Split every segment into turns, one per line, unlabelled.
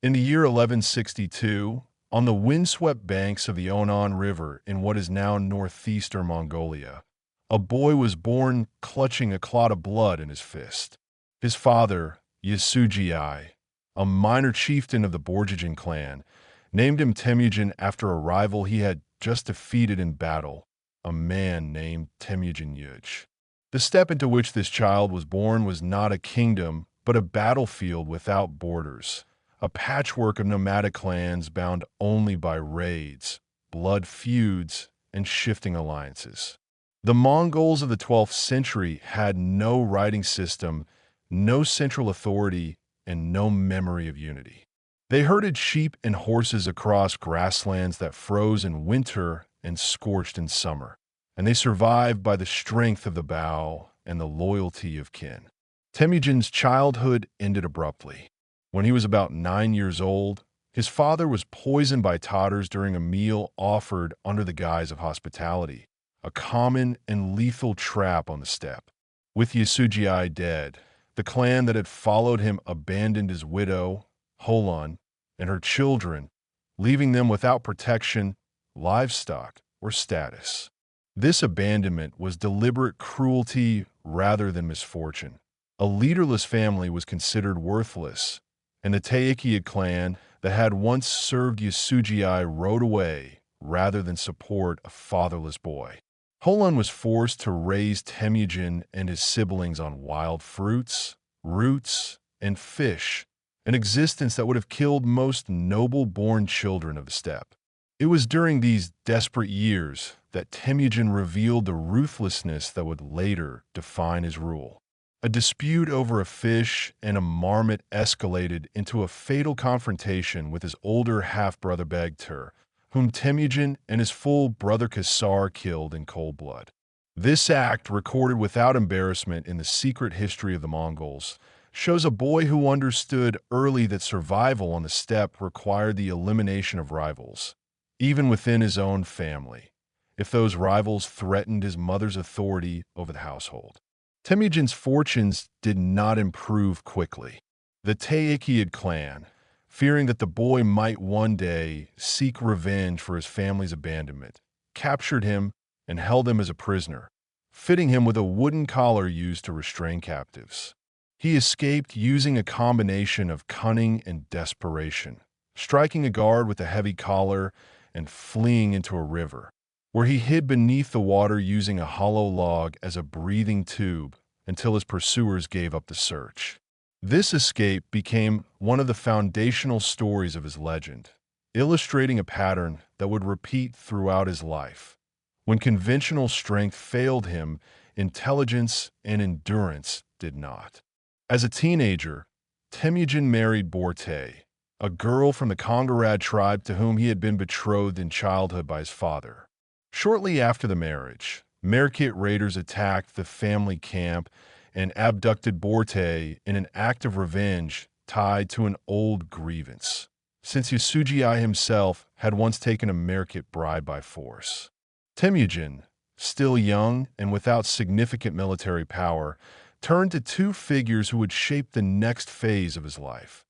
In the year 1162, on the windswept banks of the Onon River in what is now northeastern Mongolia, a boy was born clutching a clot of blood in his fist. His father, Yasugii, a minor chieftain of the Borjigin clan, named him Temujin after a rival he had just defeated in battle, a man named Temujin Yuj. The steppe into which this child was born was not a kingdom, but a battlefield without borders, a patchwork of nomadic clans bound only by raids, blood feuds, and shifting alliances. The Mongols of the 12th century had no writing system, no central authority, and no memory of unity. They herded sheep and horses across grasslands that froze in winter and scorched in summer, and they survived by the strength of the bow and the loyalty of kin. Temujin's childhood ended abruptly. When he was about 9 years old, his father was poisoned by Tatars during a meal offered under the guise of hospitality, a common and lethal trap on the steppe. With Yasugii dead, the clan that had followed him abandoned his widow, Holon, and her children, leaving them without protection, livestock, or status. This abandonment was deliberate cruelty rather than misfortune. A leaderless family was considered worthless, and the Teikid clan that had once served Yasugii rode away rather than support a fatherless boy. Holon was forced to raise Temujin and his siblings on wild fruits, roots, and fish, an existence that would have killed most noble-born children of the steppe. It was during these desperate years that Temujin revealed the ruthlessness that would later define his rule. A dispute over a fish and a marmot escalated into a fatal confrontation with his older half-brother Begtur, whom Temujin and his full brother Kasar killed in cold blood. This act, recorded without embarrassment in the secret history of the Mongols, shows a boy who understood early that survival on the steppe required the elimination of rivals, even within his own family, if those rivals threatened his mother's authority over the household. Temujin's fortunes did not improve quickly. The Teikid clan, fearing that the boy might one day seek revenge for his family's abandonment, captured him and held him as a prisoner, fitting him with a wooden collar used to restrain captives. He escaped using a combination of cunning and desperation, striking a guard with a heavy collar and fleeing into a river, where he hid beneath the water using a hollow log as a breathing tube until his pursuers gave up the search. This escape became one of the foundational stories of his legend, illustrating a pattern that would repeat throughout his life. When conventional strength failed him, intelligence and endurance did not. As a teenager, Temujin married Borte, a girl from the Kongarad tribe to whom he had been betrothed in childhood by his father. Shortly after the marriage, Merkit raiders attacked the family camp and abducted Borte in an act of revenge tied to an old grievance, since Yasugii himself had once taken a Merkit bride by force. Temujin, still young and without significant military power, turned to two figures who would shape the next phase of his life.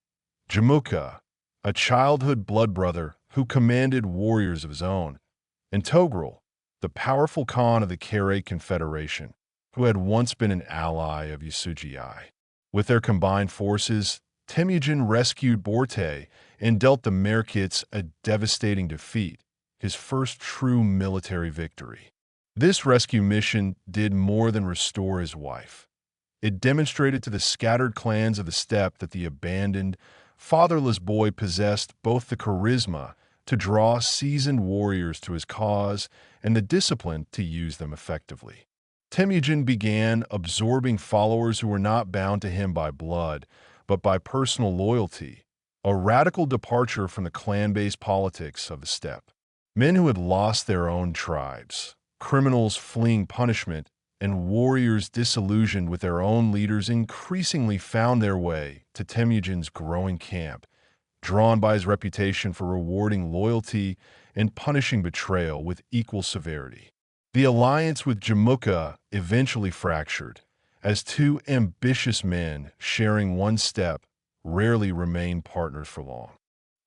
Jamuka, a childhood blood brother who commanded warriors of his own, and Togrul, the powerful Khan of the Kare Confederation, who had once been an ally of Yasugii. With their combined forces, Temujin rescued Borte and dealt the Merkits a devastating defeat, his first true military victory. This rescue mission did more than restore his wife. It demonstrated to the scattered clans of the steppe that the abandoned, fatherless boy possessed both the charisma to draw seasoned warriors to his cause and the discipline to use them effectively. Temujin began absorbing followers who were not bound to him by blood, but by personal loyalty, a radical departure from the clan-based politics of the steppe. Men who had lost their own tribes, criminals fleeing punishment, and warriors disillusioned with their own leaders increasingly found their way to Temujin's growing camp, drawn by his reputation for rewarding loyalty and punishing betrayal with equal severity. The alliance with Jamuka eventually fractured, as two ambitious men sharing one steppe rarely remain partners for long.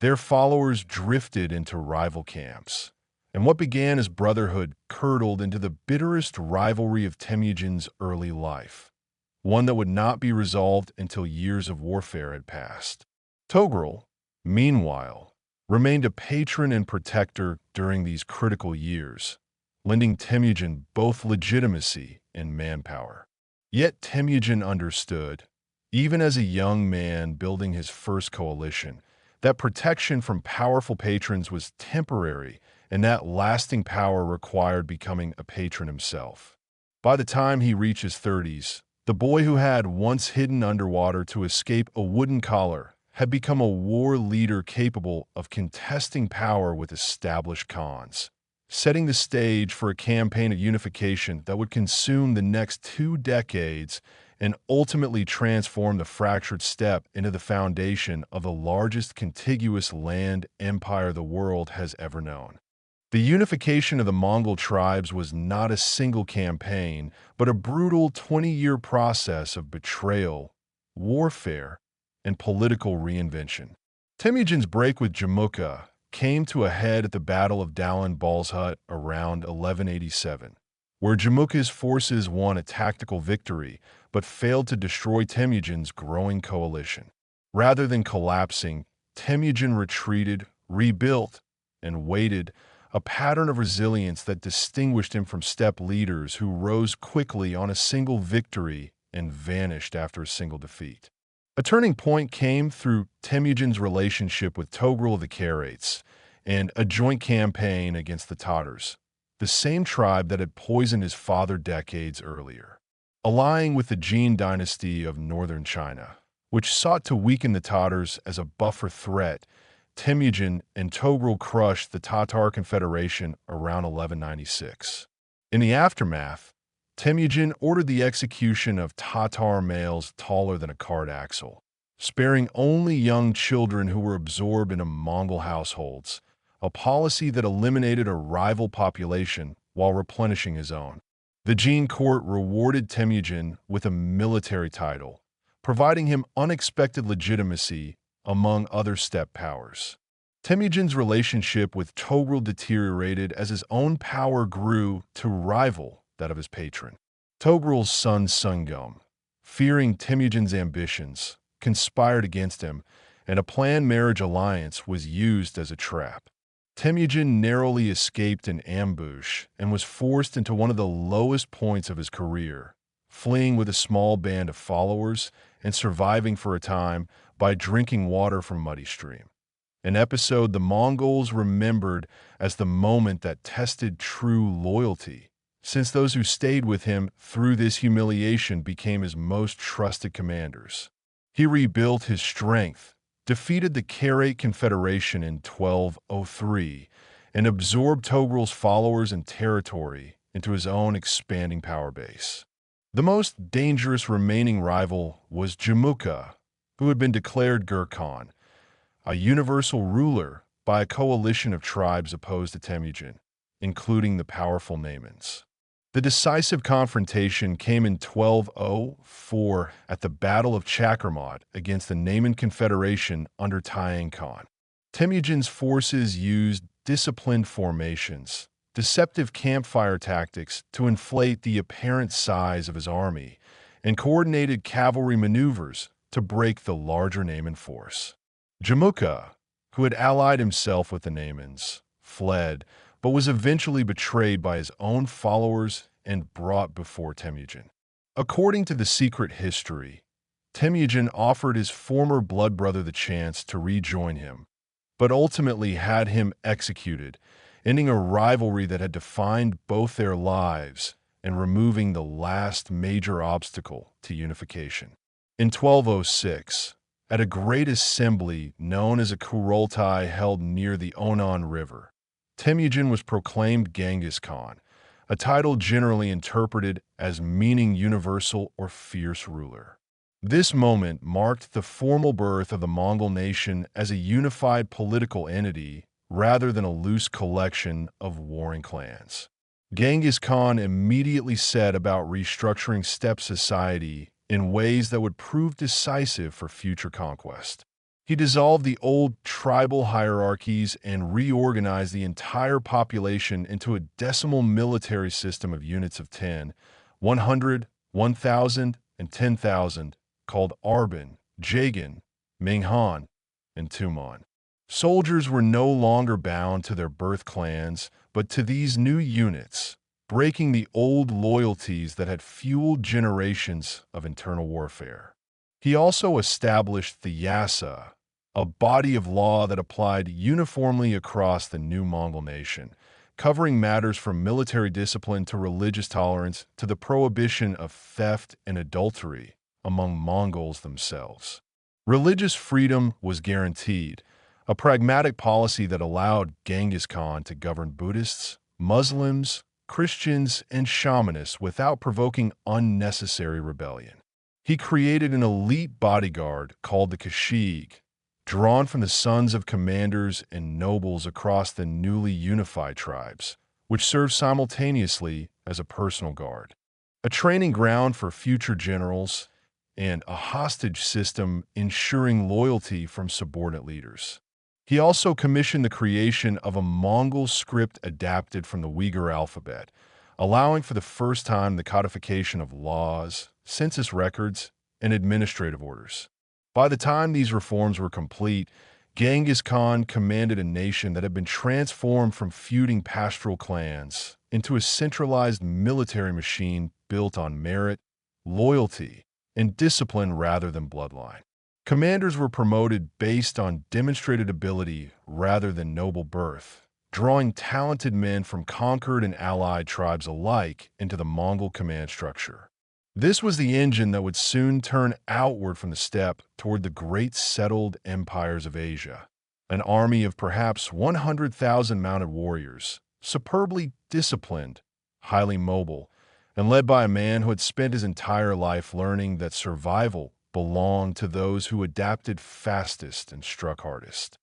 Their followers drifted into rival camps, and what began as brotherhood curdled into the bitterest rivalry of Temujin's early life, one that would not be resolved until years of warfare had passed. Togrul, meanwhile, remained a patron and protector during these critical years, lending Temujin both legitimacy and manpower. Yet Temujin understood, even as a young man building his first coalition, that protection from powerful patrons was temporary and that lasting power required becoming a patron himself. By the time he reached his 30s, the boy who had once hidden underwater to escape a wooden collar had become a war leader capable of contesting power with established khans, setting the stage for a campaign of unification that would consume the next 2 decades and ultimately transform the fractured steppe into the foundation of the largest contiguous land empire the world has ever known. The unification of the Mongol tribes was not a single campaign, but a brutal 20-year process of betrayal, warfare, and political reinvention. Temujin's break with Jamukha came to a head at the Battle of Dowlin Balshut around 1187, where Jamukha's forces won a tactical victory but failed to destroy Temujin's growing coalition. Rather than collapsing, Temujin retreated, rebuilt, and waited, a pattern of resilience that distinguished him from steppe leaders who rose quickly on a single victory and vanished after a single defeat. A turning point came through Temujin's relationship with Togrul of the Khwarezmians and a joint campaign against the Tatars, the same tribe that had poisoned his father decades earlier. Allying with the Jin dynasty of northern China, which sought to weaken the Tatars as a buffer threat, Temujin and Togrul crushed the Tatar Confederation around 1196. In the aftermath, Temujin ordered the execution of Tatar males taller than a cart axle, sparing only young children who were absorbed into Mongol households, a policy that eliminated a rival population while replenishing his own. The Jin court rewarded Temujin with a military title, providing him unexpected legitimacy among other steppe powers. Temujin's relationship with Togrul deteriorated as his own power grew to rival that of his patron. Togrul's son Sungum, fearing Temujin's ambitions, conspired against him, and a planned marriage alliance was used as a trap. Temujin narrowly escaped an ambush and was forced into one of the lowest points of his career, fleeing with a small band of followers and surviving for a time by drinking water from muddy stream. An episode the Mongols remembered as the moment that tested true loyalty, since those who stayed with him through this humiliation became his most trusted commanders. He rebuilt his strength, defeated the Kharate Confederation in 1203, and absorbed Togrul's followers and territory into his own expanding power base. The most dangerous remaining rival was Jamukha, who had been declared Genghis Khan, a universal ruler by a coalition of tribes opposed to Temujin, including the powerful Naimans. The decisive confrontation came in 1204 at the Battle of Chakramath against the Naiman Confederation under Tayang Khan. Temujin's forces used disciplined formations, deceptive campfire tactics to inflate the apparent size of his army, and coordinated cavalry maneuvers to break the larger Naiman force. Jamukha, who had allied himself with the Naimans, fled, but was eventually betrayed by his own followers and brought before Temujin. According to the secret history, Temujin offered his former blood brother the chance to rejoin him, but ultimately had him executed, ending a rivalry that had defined both their lives and removing the last major obstacle to unification. In 1206, at a great assembly known as a Kurultai held near the Onon River, Temujin was proclaimed Genghis Khan, a title generally interpreted as meaning universal or fierce ruler. This moment marked the formal birth of the Mongol nation as a unified political entity rather than a loose collection of warring clans. Genghis Khan immediately set about restructuring steppe society in ways that would prove decisive for future conquest. He dissolved the old tribal hierarchies and reorganized the entire population into a decimal military system of units of 10, 100, 1,000, and 10,000, called Arban, Jagan, Minghan, and Tuman. Soldiers were no longer bound to their birth clans, but to these new units, breaking the old loyalties that had fueled generations of internal warfare. He also established the Yasa, a body of law that applied uniformly across the new Mongol nation, covering matters from military discipline to religious tolerance to the prohibition of theft and adultery among Mongols themselves. Religious freedom was guaranteed, a pragmatic policy that allowed Genghis Khan to govern Buddhists, Muslims, Christians, and shamanists without provoking unnecessary rebellion. He created an elite bodyguard called the Kashig, drawn from the sons of commanders and nobles across the newly unified tribes, which served simultaneously as a personal guard, a training ground for future generals, and a hostage system ensuring loyalty from subordinate leaders. He also commissioned the creation of a Mongol script adapted from the Uyghur alphabet, allowing for the first time the codification of laws, census records, and administrative orders. By the time these reforms were complete, Genghis Khan commanded a nation that had been transformed from feuding pastoral clans into a centralized military machine built on merit, loyalty, and discipline rather than bloodline. Commanders were promoted based on demonstrated ability rather than noble birth, drawing talented men from conquered and allied tribes alike into the Mongol command structure. This was the engine that would soon turn outward from the steppe toward the great settled empires of Asia, an army of perhaps 100,000 mounted warriors, superbly disciplined, highly mobile, and led by a man who had spent his entire life learning that survival belonged to those who adapted fastest and struck hardest.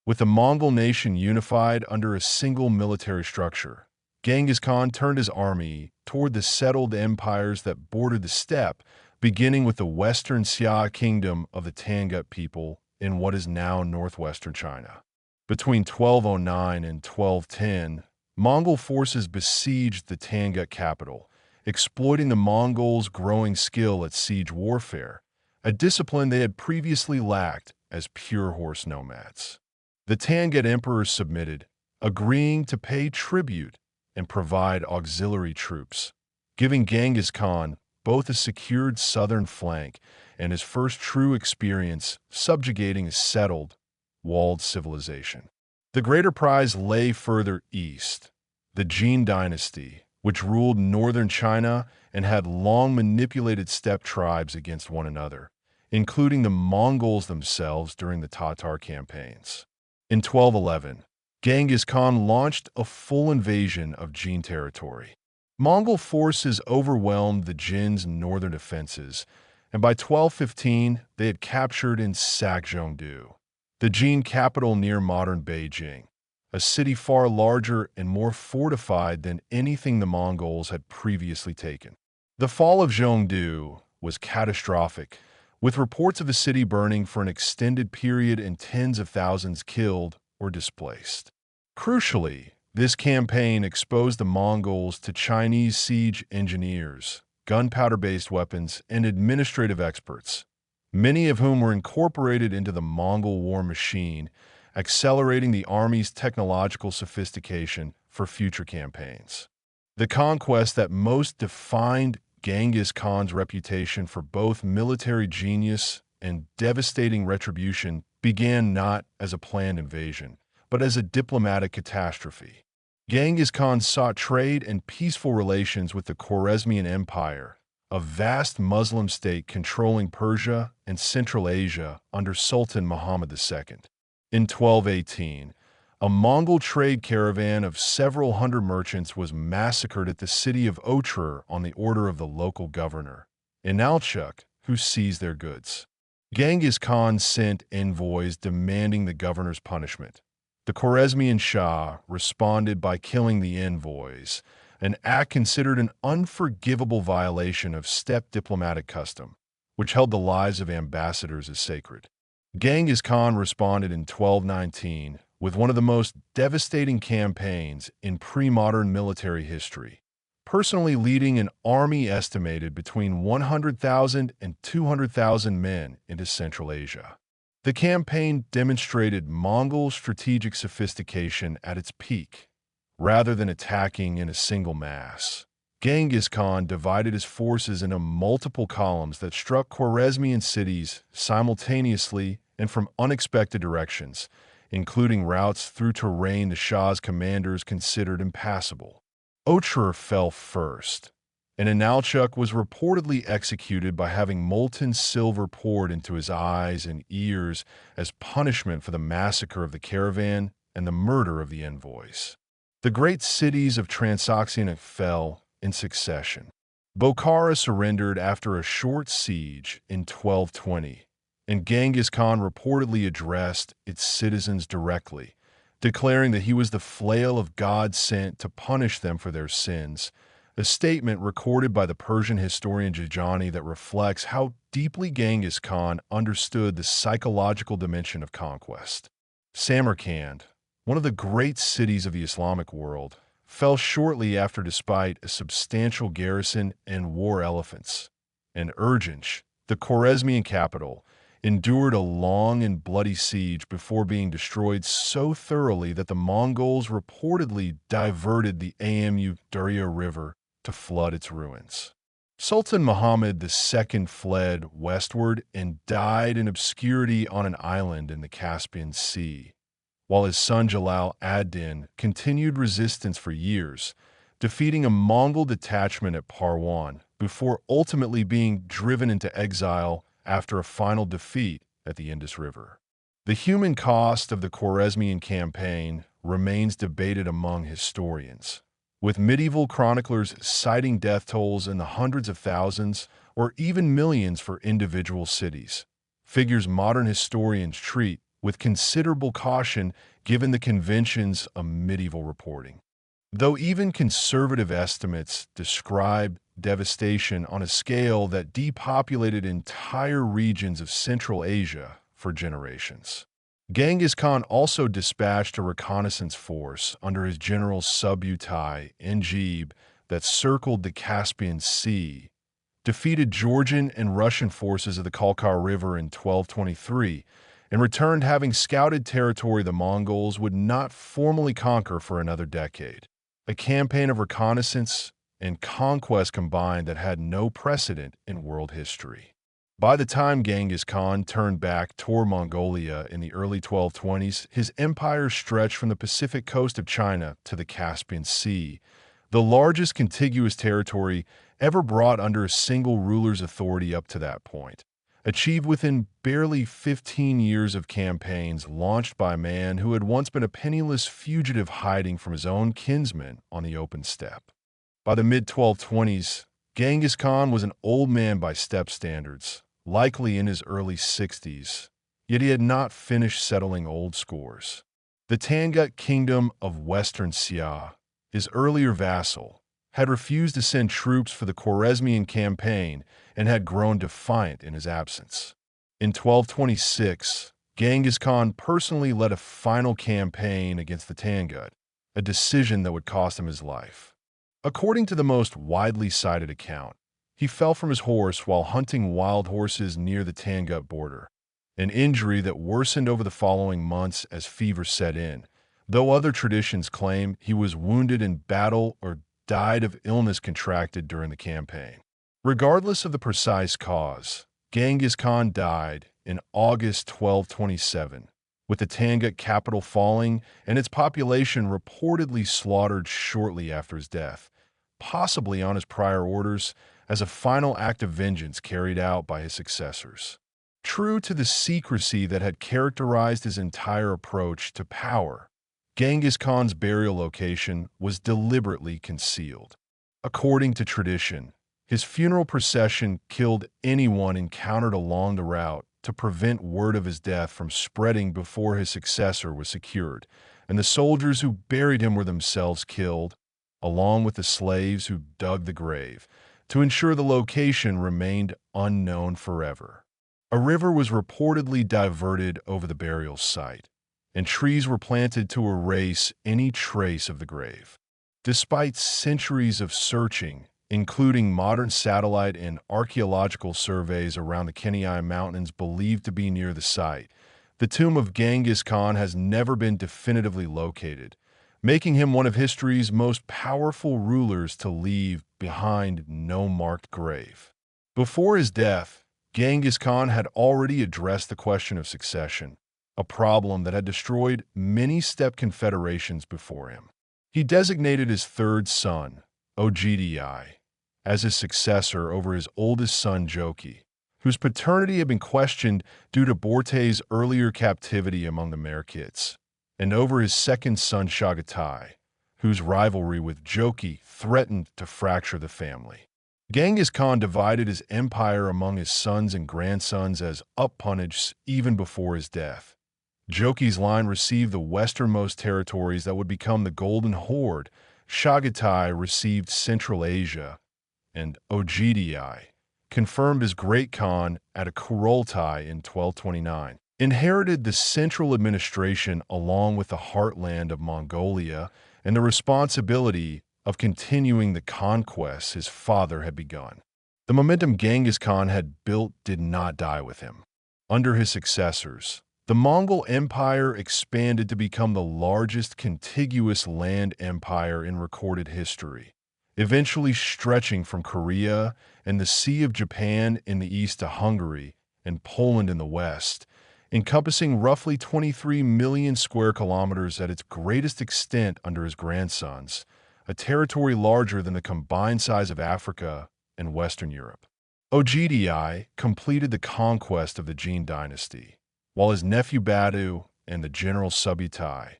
With the Mongol nation unified under a single military structure, Genghis Khan turned his army toward the settled empires that bordered the steppe, beginning with the Western Xia kingdom of the Tangut people in what is now northwestern China. Between 1209 and 1210, Mongol forces besieged the Tangut capital, exploiting the Mongols' growing skill at siege warfare, a discipline they had previously lacked as pure horse nomads. The Tangut emperors submitted, agreeing to pay tribute and provide auxiliary troops, giving Genghis Khan both a secured southern flank and his first true experience subjugating a settled, walled civilization. The greater prize lay further east, the Jin dynasty, which ruled northern China and had long manipulated steppe tribes against one another, including the Mongols themselves during the Tatar campaigns. In 1211, Genghis Khan launched a full invasion of Jin territory. Mongol forces overwhelmed the Jin's northern defenses, and by 1215 they had captured and sacked Zhongdu, the Jin capital near modern Beijing, a city far larger and more fortified than anything the Mongols had previously taken. The fall of Zhongdu was catastrophic, with reports of the city burning for an extended period and tens of thousands killed or displaced. Crucially, this campaign exposed the Mongols to Chinese siege engineers, gunpowder-based weapons, and administrative experts, many of whom were incorporated into the Mongol war machine, accelerating the army's technological sophistication for future campaigns. The conquest that most defined Genghis Khan's reputation for both military genius and devastating retribution began not as a planned invasion, but as a diplomatic catastrophe. Genghis Khan sought trade and peaceful relations with the Khwarezmian Empire, a vast Muslim state controlling Persia and Central Asia under Sultan Muhammad II. In 1218, a Mongol trade caravan of several hundred merchants was massacred at the city of Otrar on the order of the local governor, Inalchuk, who seized their goods. Genghis Khan sent envoys demanding the governor's punishment. The Khwarezmian Shah responded by killing the envoys, an act considered an unforgivable violation of steppe diplomatic custom, which held the lives of ambassadors as sacred. Genghis Khan responded in 1219 with one of the most devastating campaigns in pre-modern military history, personally leading an army estimated between 100,000 and 200,000 men into Central Asia. The campaign demonstrated Mongol strategic sophistication at its peak. Rather than attacking in a single mass, Genghis Khan divided his forces into multiple columns that struck Khwarezmian cities simultaneously and from unexpected directions, including routes through terrain the Shah's commanders considered impassable. Otrar fell first, and Inalchuq was reportedly executed by having molten silver poured into his eyes and ears as punishment for the massacre of the caravan and the murder of the envoys. The great cities of Transoxiana fell in succession. Bokhara surrendered after a short siege in 1220, and Genghis Khan reportedly addressed its citizens directly, declaring that he was the flail of God sent to punish them for their sins, a statement recorded by the Persian historian Jajani that reflects how deeply Genghis Khan understood the psychological dimension of conquest. Samarkand, one of the great cities of the Islamic world, fell shortly after despite a substantial garrison and war elephants. And Urgench, the Khwarezmian capital, endured a long and bloody siege before being destroyed so thoroughly that the Mongols reportedly diverted the Amu Darya River to flood its ruins. Sultan Muhammad II fled westward and died in obscurity on an island in the Caspian Sea, while his son Jalal ad-Din continued resistance for years, defeating a Mongol detachment at Parwan before ultimately being driven into exile after a final defeat at the Indus River. The human cost of the Khwarezmian campaign remains debated among historians, with medieval chroniclers citing death tolls in the hundreds of thousands or even millions for individual cities, figures modern historians treat with considerable caution given the conventions of medieval reporting. Though even conservative estimates describe devastation on a scale that depopulated entire regions of Central Asia for generations. Genghis Khan also dispatched a reconnaissance force under his general Subutai Engib that circled the Caspian Sea, defeated Georgian and Russian forces of the Kalkar River in 1223, and returned having scouted territory the Mongols would not formally conquer for another decade. A campaign of reconnaissance and conquest combined that had no precedent in world history. By the time Genghis Khan turned back toward Mongolia in the early 1220s, his empire stretched from the Pacific coast of China to the Caspian Sea, the largest contiguous territory ever brought under a single ruler's authority up to that point, achieved within barely 15 years of campaigns launched by a man who had once been a penniless fugitive hiding from his own kinsmen on the open steppe. By the mid-1220s, Genghis Khan was an old man by steppe standards, likely in his early 60s, yet he had not finished settling old scores. The Tangut Kingdom of Western Xia, his earlier vassal, had refused to send troops for the Khwarezmian campaign and had grown defiant in his absence. In 1226, Genghis Khan personally led a final campaign against the Tangut, a decision that would cost him his life. According to the most widely cited account, he fell from his horse while hunting wild horses near the Tangut border, an injury that worsened over the following months as fever set in, though other traditions claim he was wounded in battle or died of illness contracted during the campaign. Regardless of the precise cause, Genghis Khan died in August 1227, with the Tangut capital falling and its population reportedly slaughtered shortly after his death, possibly on his prior orders, as a final act of vengeance carried out by his successors. True to the secrecy that had characterized his entire approach to power, Genghis Khan's burial location was deliberately concealed. According to tradition, his funeral procession killed anyone encountered along the route to prevent word of his death from spreading before his successor was secured, and the soldiers who buried him were themselves killed, along with the slaves who dug the grave, to ensure the location remained unknown forever. A river was reportedly diverted over the burial site, and trees were planted to erase any trace of the grave. Despite centuries of searching, including modern satellite and archaeological surveys around the Kenai Mountains believed to be near the site, the tomb of Genghis Khan has never been definitively located, making him one of history's most powerful rulers to leave behind no marked grave. Before his death, Genghis Khan had already addressed the question of succession, a problem that had destroyed many steppe confederations before him. He designated his third son, Ogdi, as his successor over his oldest son Joki, whose paternity had been questioned due to Borte's earlier captivity among the Merkits, and over his second son Chagatai, whose rivalry with Joki threatened to fracture the family. Genghis Khan divided his empire among his sons and grandsons as appanage even before his death. Joki's line received the westernmost territories that would become the Golden Horde, Chagatai received Central Asia, and Ogdi confirmed as Great Khan at a Kurultai in 1229, inherited the central administration along with the heartland of Mongolia and the responsibility of continuing the conquests his father had begun. The momentum Genghis Khan had built did not die with him. Under his successors, the Mongol Empire expanded to become the largest contiguous land empire in recorded history, eventually stretching from Korea and the Sea of Japan in the east to Hungary and Poland in the west, encompassing roughly 23 million square kilometers at its greatest extent under his grandsons, a territory larger than the combined size of Africa and Western Europe. Ogdi completed the conquest of the Jin dynasty, while his nephew Badu and the general Subutai,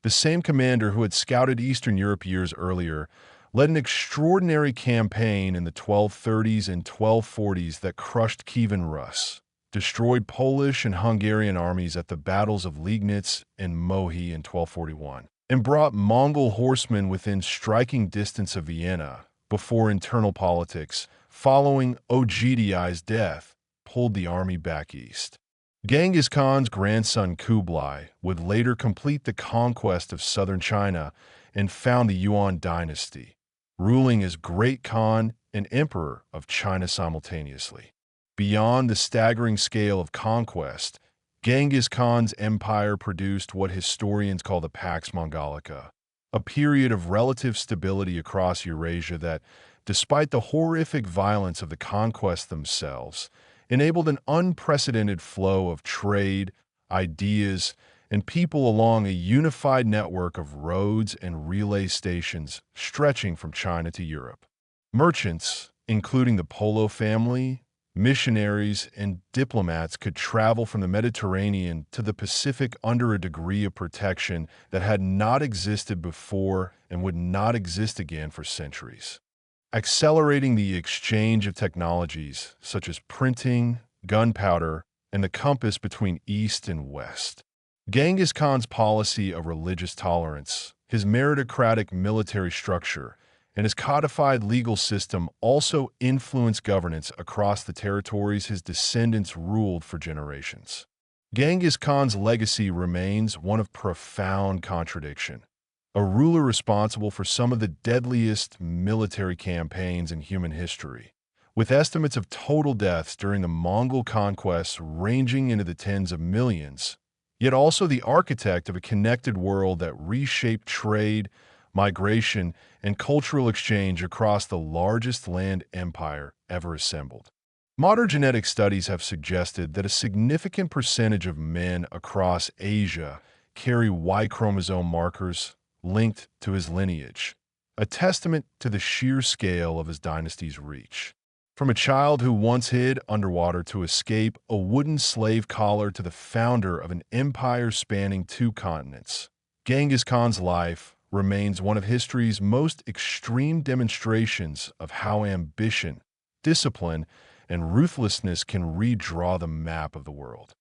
the same commander who had scouted Eastern Europe years earlier, led an extraordinary campaign in the 1230s and 1240s that crushed Kievan Rus, destroyed Polish and Hungarian armies at the battles of Liegnitz and Mohi in 1241, and brought Mongol horsemen within striking distance of Vienna before internal politics, following Ogdi's death, pulled the army back east. Genghis Khan's grandson Kublai would later complete the conquest of southern China and found the Yuan dynasty, ruling as Great Khan and Emperor of China simultaneously. Beyond the staggering scale of conquest, Genghis Khan's empire produced what historians call the Pax Mongolica, a period of relative stability across Eurasia that, despite the horrific violence of the conquests themselves, enabled an unprecedented flow of trade, ideas, and people along a unified network of roads and relay stations stretching from China to Europe. Merchants, including the Polo family, missionaries, and diplomats could travel from the Mediterranean to the Pacific under a degree of protection that had not existed before and would not exist again for centuries, accelerating the exchange of technologies such as printing, gunpowder, and the compass between East and West. Genghis Khan's policy of religious tolerance, his meritocratic military structure, and his codified legal system also influenced governance across the territories his descendants ruled for generations. Genghis Khan's legacy remains one of profound contradiction, a ruler responsible for some of the deadliest military campaigns in human history, with estimates of total deaths during the Mongol conquests ranging into the tens of millions, yet also the architect of a connected world that reshaped trade, migration, and cultural exchange across the largest land empire ever assembled. Modern genetic studies have suggested that a significant percentage of men across Asia carry Y chromosome markers linked to his lineage, a testament to the sheer scale of his dynasty's reach. From a child who once hid underwater to escape a wooden slave collar to the founder of an empire spanning 2 continents, Genghis Khan's life remains one of history's most extreme demonstrations of how ambition, discipline, and ruthlessness can redraw the map of the world.